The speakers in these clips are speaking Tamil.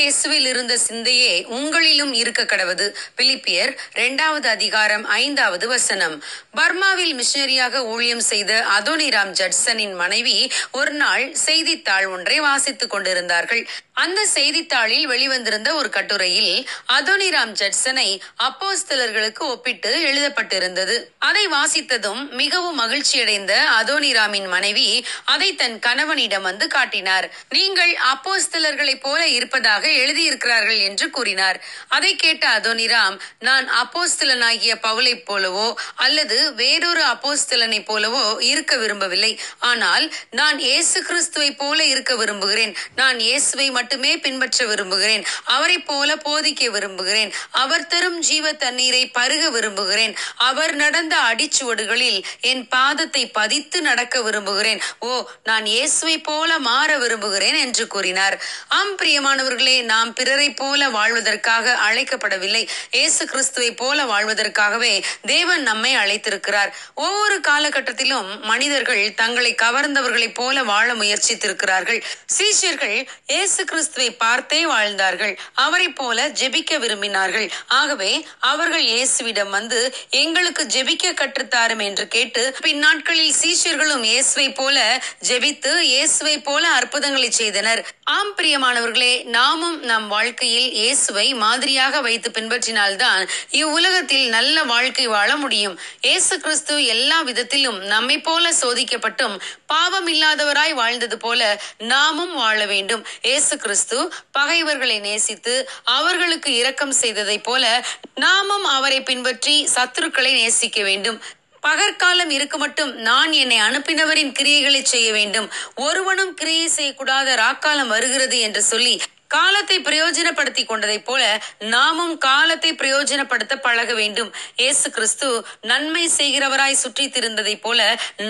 இயேசுவில் இருந்த சிந்தையே உங்களிலும் இருக்க கடவது. பிலிப்பியர் 2வது அதிகாரம் 5வது வசனம். பர்மாவில் மிஷனரியாக ஊழியம் செய்த அதோனிராம் ஜட்சனின் மனைவி ஒரு நாள் செய்தித்தாள் ஒன்றை வாசித்துக் கொண்டிருந்தார்கள். அந்த செய்தித்தாளில் வெளிவந்திருந்த ஒரு கட்டுரையில் அதோனிராம் ஜட்சனை அப்போஸ்தலர்களுக்கு ஒப்பிட்டு எழுதப்பட்டிருந்தது. அதை வாசித்ததும் மிகவும் மகிழ்ச்சியடைந்த அதோனிராமின் மனைவி அதை தன் கணவனிடம் வந்து காட்டினார். நீங்கள் அப்போஸ்தலர்களைப் போல இருப்பதாக எழுதியிருக்கிறார்கள் என்று கூறினார். அதை கேட்ட அதோனிராம், நான் அப்போஸ்தலனாகிய பவுலைப் போலவோ அல்லது வேறொரு அப்போஸ்தலனை போலவோ இருக்க விரும்பவில்லை. ஆனால் நான் இயேசு கிறிஸ்துவை போல இருக்க விரும்புகிறேன். நான் இயேசுவை மட்டுமே பின்பற்ற விரும்புகிறேன். அவரை போல போதிக்க விரும்புகிறேன். அவர் தரும் ஜீவ தண்ணீரை பருக விரும்புகிறேன். அவர் நடந்த அடிச்சுவடுகளில் என் பாதத்தை பதித்து நடக்க விரும்புகிறேன். நான் இயேசுவை போல மாற விரும்புகிறேன் என்று கூறினார். ஆம் பிரியமானவர்களே, நாம் பிறரை போல வாழ்வதற்காக அழைக்கப்படவில்லை. இயேசு கிறிஸ்துவை போல வாழ்வதற்காகவே தேவன் நம்மை அழைத்திருக்கிறார். ஒவ்வொரு காலகட்டத்திலும் மனிதர்கள் தங்களை கவர்ந்தவர்களைப் போல வாழ முயற்சித்திருக்கிறார்கள். சீஷர்கள் இயேசு கிறிஸ்துவை பார்த்தே வாழ்ந்தார்கள். அவரை போல ஜெபிக்க விரும்பினார்கள். ஆகவே அவர்கள் இயேசுவிடம் வந்து எங்களுக்கு ஜெபிக்க கற்றுத்தாரும் என்று கேட்டு பின்னாட்களில் சீஷர்களும் இயேசுவை போல ஜெபித்து இயேசுவை போல அற்புதங்களை செய்தனர். ஆம் பிரியமானவர்களே, நாமும் நம் வாழ்க்கையில் இயேசுவை மாதிரியாக வைத்து பின்பற்றினால்தான் இவ்வுலகத்தில் நல்ல வாழ்க்கை வாழ முடியும். இயேசு கிறிஸ்து எல்லா விதத்திலும் நம்மை போல சோதிக்கப்பட்டும் பாவம் இல்லாதவராய் வாழ்ந்தது போல நாமும் வாழ வேண்டும். இயேசு கிறிஸ்து பகைவர்களை நேசித்து அவர்களுக்கு இரக்கம் செய்ததை போல நாமும் அவரை பின்பற்றி சத்துருக்களை நேசிக்க வேண்டும். பகற்காலம் இருக்கு மட்டும் நான் என்னை அனுப்பினவரின் கிரியைகளை செய்ய வேண்டும். ஒருவனும் கிரியை செய்யக்கூடாத ராக்காலம் வருகிறது என்று சொல்லி காலத்தை பிரயோஜனப்படுத்தி கொண்டதை போல நாமும் காலத்தை பிரயோஜனப்படுத்த பழக வேண்டும். இயேசு கிறிஸ்து நன்மை செய்கிறவராய் சுற்றி திரிந்ததை போல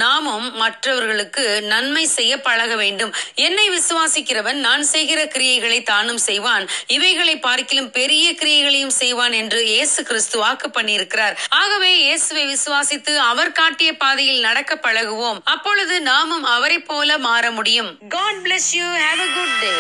நாமும் மற்றவர்களுக்கு நன்மை செய்ய பழக வேண்டும். என்னை விசுவாசிக்கிறவன் நான் செய்கிற கிரியைகளை தானும் செய்வான், இவைகளை பார்க்கிலும் பெரிய கிரியைகளையும் செய்வான் என்று இயேசு கிறிஸ்து வாக்கு பண்ணியிருக்கிறார். ஆகவே இயேசுவை விசுவாசித்து அவர் காட்டிய பாதையில் நடக்க பழகுவோம். அப்பொழுது நாமும் அவரை போல மாற முடியும். God bless you. Have a good day.